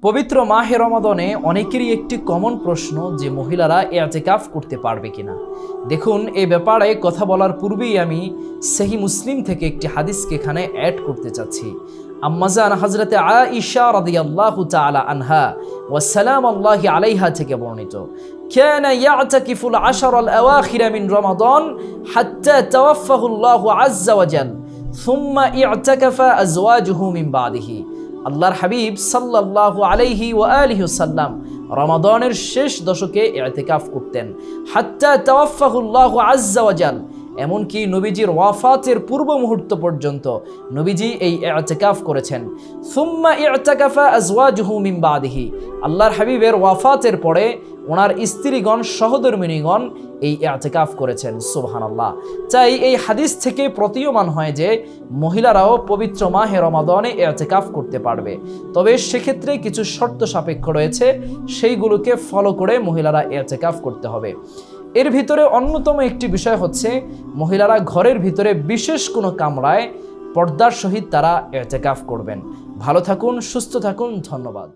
পবিত্র মাহে রমাদানে অনেকেরই একটি কমন প্রশ্ন যে মহিলারা ইতিকাফ করতে পারবে কিনা। দেখুন, এই ব্যাপারে কথা বলার পূর্বেই আমি সহিহ মুসলিম থেকে একটি হাদিসকে এখানে অ্যাড করতে চাচ্ছি। আম্মাজান হযরতে আয়েশা রাদিয়াল্লাহু তাআলা আনহা ওয়া সালামুল্লাহি আলাইহা থেকে বর্ণিত, কানা ইয়াতাকিফুল আশরাল আওয়াখির মিন রমাদান হাত্তা তাওয়াফাহু আল্লাহু আযজা ওয়া জাল সুম্মা ইতাকাফা আজওয়াজুহু মিন বাদিহি। আল্লাহর হাবিব সাল্লাল্লাহু আলাইহি ওয়া আলিহি ওয়াসাল্লাম রমাদানের শেষ দশকে ইতিকাফ করতেন, হাত্তা তাওয়াফাহুল্লাহু আযজা ওয়া জাল, এমনকি নবীজির ওয়াফাতের পূর্ব মুহূর্ত পর্যন্ত নবীজি এই ইতিকাফ করেছেন। সুম্মা ইতাকাফা আজওয়াজুহু মিন বাদিহি, আল্লাহর হাবিবের ওয়াফাতের পরে ওনার স্ত্রীগণ সহধর্মিণীগণ এই ইতিকাফ করেছেন। সুবহানাল্লাহ। তাই এই হাদিস থেকে প্রতীয়মান হয় যে মহিলারাও পবিত্র মাহে রমাদানে ইতিকাফ করতে পারবে, তবে সেক্ষেত্রে কিছু শর্ত সাপেক্ষ রয়েছে, সেইগুলোকে ফলো করে মহিলারা ইতিকাফ করতে হবে। এর ভিতরে অন্যতম একটি বিষয় হচ্ছে মহিলারা ঘরের ভিতরে বিশেষ কোনো কামরায় পর্দার সহিত তারা ইতিকাফ করবেন। ভালো থাকুন, সুস্থ থাকুন, ধন্যবাদ।